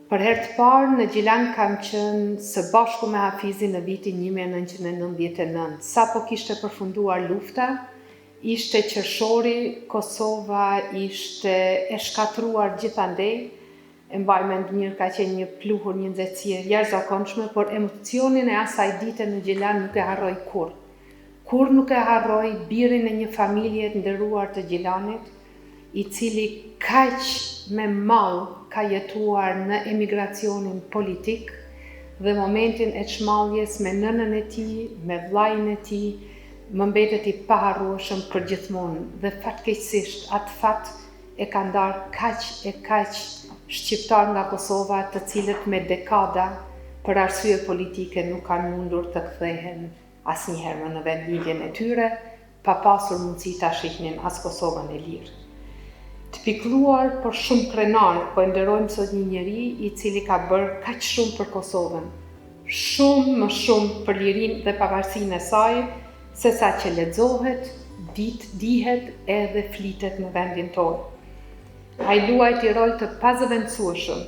Për herë të parë në Gjilan kam qenë së bashku me Hafizin në vitin 1999. Sa po kishte përfunduar lufta, ishte qershori, Kosova ishte e shkatruar gjithandej. E mbaj mend mirë, ka qenë një pluhur, një nxehtësie jashtëzakonshme, por emocionin e asaj dite në Gjilan nuk e harroj kurrë. Kur nuk e harroj birin e një familje të nderuar të Gjilanit, i cili kaq me mall ka jetuar në emigracionin politik dhe momentin e çmalljes me nënën e tij, me vllajën e tij, më mbetet i paharrueshëm për gjithmonë dhe fatkeqësisht atë fat e ka ndarë kaq shqiptar nga Kosova, të cilët me dekada për arsye politike nuk kanë mundur të kthehen asnjëherë më në vendlindjen e tyre, pa pasur mundësi ta shihnin as Kosovën e lirë. Të pikëlluar, por shumë krenar, po e nderojmë sot një njeri i cili ka bërë kaq shumë për Kosovën, shumë më shumë për lirinë dhe pavarësinë e saj, sesa që lexohet, dihet edhe flitet në vendin tonë. Ai luajti rol të pazëvendësueshëm,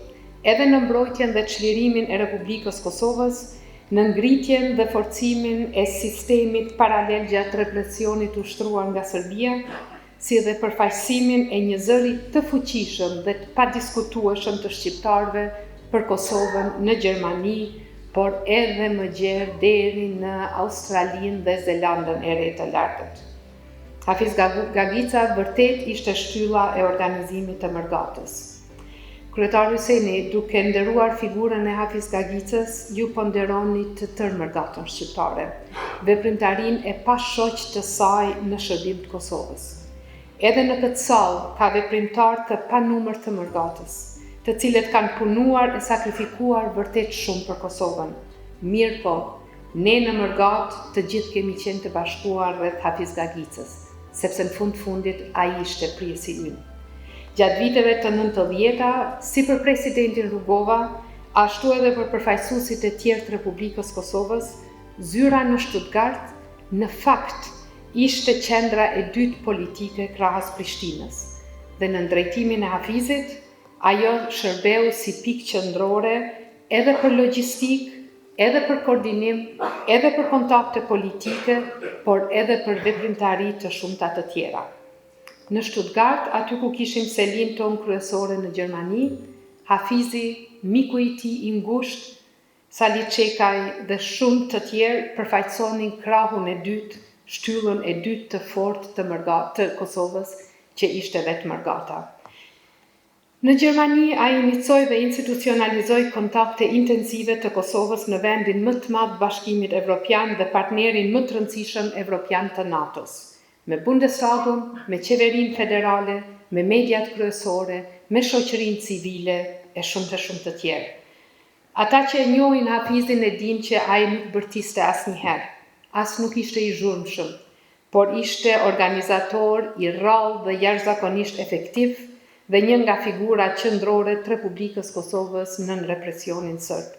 edhe në mbrojtjen dhe çlirimin e Republikës Kosovës, në ngritjen dhe forcimin e sistemit paralel gjatë represionit ushtruar nga Serbia, si dhe përfaqësimin e një zëri të fuqishëm dhe të padiskutueshëm të shqiptarëve për Kosovën në Gjermani, por edhe më gjerë deri në Australinë dhe Zelandën e Re të Lartët. Hafiz Gagica vërtet ishte shtylla e organizimit të Mërgatës. Kryetari Hyseni, duke nderuar figurën e Hafiz Gagicës, ju ponderoni të tërë Mërgatën shqiptare, veprimtarinë e pashoq të saj në shërbim të Kosovës. Edhe në këtë sallë ka veprimtar të panumër të Mërgatës, të cilët kanë punuar e sakrifikuar vërtet shumë për Kosovën. Mirë po, ne në Mërgatë të gjithë kemi qenë të bashkuar rreth Hafiz Gagicës, sepse në fundit ai ishte prijesi ynë. Gjatë viteve të 90-ta, si për presidentin Rugova, ashtu edhe për përfaqësuesit e tjerë të Republikës Kosovës, zyra në Stuttgart, në fakt, ishte qendra e dytë politike krahas Prishtinës, dhe në drejtimin e Hafizit, ajo shërbeu si pikë qendrore edhe për logjistik, edhe për koordinim, edhe për kontakte politike, por edhe për veprimtari të shumta të tjera. Në Stuttgart, aty ku kishim selin tonë kryesore në Gjermani, Hafizi, miku i tij i ngushtë, Sali Çekaj dhe shumë të tjerë përfaqësonin krahun e dytë, shtyllën e dytë të fortë të Kosovës, që ishte vetë Mërgata. Në Gjermani, ai inicoi dhe institucionalizoi kontakte intensive të Kosovës në vendin më të madh Bashkimit Evropian dhe partnerin më të rëndësishëm evropian të NATO-s, me Bundestagun, me qeverinë federale, me mediat kryesore, me shoqërinë civile e shumë të tjerë. Ata që e njohin Hafizin e dinë që ai nuk bërtiste asnjëherë, as nuk ishte i zhurmshëm, por ishte organizator i rrallë dhe jashtëzakonisht efektiv dhe një nga figurat qendrore të Republikës Kosovës nën represionin serb.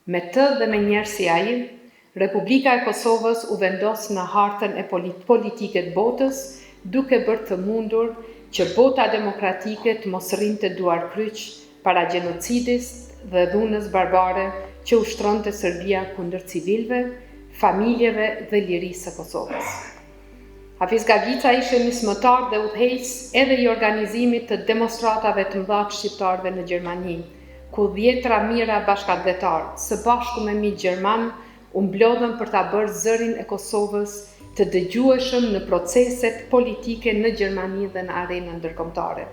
Me të dhe me njerëz si ai, Republika e Kosovës u vendos në hartën e politike të botës, duke bërë të mundur që bota demokratike të mos rrinte duar kryq para gjenocidis dhe dhunës barbare që ushtronte Serbia kundër civilëve, familjeve dhe lirisë së Kosovës. Hafiz Gagica ishte nismëtar dhe udhëheqës edhe i organizimit të demonstratave të mëdha të shqiptarëve në Gjermani, ku 10 mijëra bashkëdhetar, së bashku me miq gjerman, u mblodhen për ta bërë zërin e Kosovës të dëgjueshëm në proceset politike në Gjermani dhe në arenën ndërkombëtare.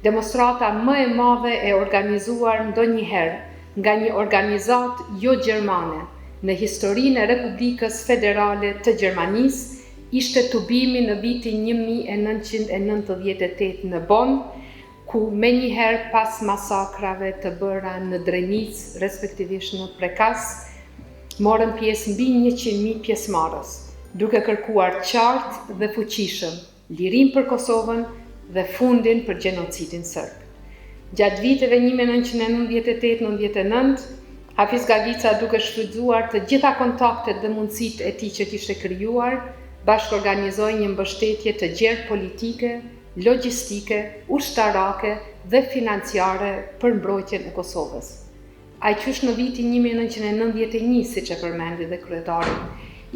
Demonstrata më e madhe e organizuar ndonjëherë nga një organizat jo gjermane në historinë e Republikës Federale të Gjermanisë ishte tubimi në vitin 1998 në Bonn, ku menjëherë pas masakrave të bëra në Drenicë, respektivisht në Prekaz, morën pjesë mbi 100.000 pjesëmarrës, duke kërkuar qartë dhe fuqishëm lirinë për Kosovën dhe fundin për gjenocidin serb. Gjatë viteve 1998-99, Hafiz Gagica, duke shfrytzuar të gjitha kontaktet dhe mundësitë e tij që kishte krijuar, bashkëorganizoi një mbështetje të gjerë politike, logjistike, ushtarake dhe financiare për mbrojtjen e Kosovës. Ai qysh në vitin 1991, siç e përmendi dhe kryetari,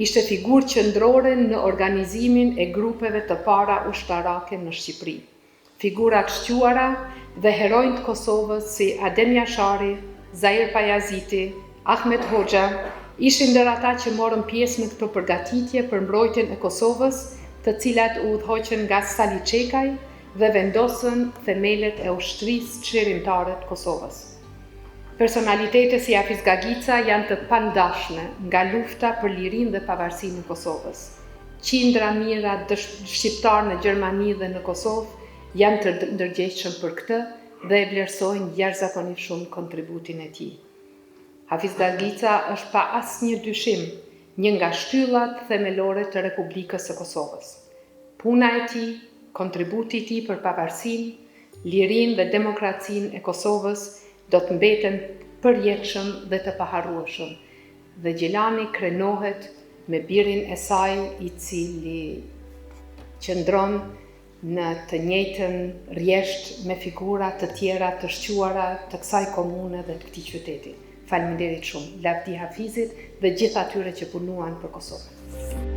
ishte figurë qendrore në organizimin e grupeve të para ushtarake në Shqipëri. Figurat shquara dhe heronjtë të Kosovës si Adem Jashari, Zahir Pajaziti, Ahmet Hoxha, ishin ndër ata që morën pjesë në këtë përgatitje për mbrojtjen e Kosovës, të cilat u udhëhoqën nga Sali Çekaj dhe vendosën themelet e ushtrisë çlirimtare të Kosovës. Personalitete si Hafiz Gagica janë të pandashme nga lufta për lirinë dhe pavarësinë e Kosovës. Qindra mijëra shqiptarë në Gjermani dhe në Kosovë janë të ndërgjegjshëm për këtë dhe e vlerësojnë jashtëzakonisht shumë kontributin e tij. Hafiz Gagica është pa asnjë dyshim një nga shtyllat themelore të Republikës së Kosovës. Puna e tij, kontributi i tij për pavarësinë, lirinë dhe demokracinë e Kosovës do të mbeten përjetshëm dhe të paharrueshëm, dhe Gjelani krenohet me birin e saj i cili qëndron në të njëjtën rjesht me figura të tjera të shquara të kësaj komune dhe të këtij qyteti. Faleminderit shumë, lavdi Hafizit dhe gjithë atyre që punuan për Kosovën.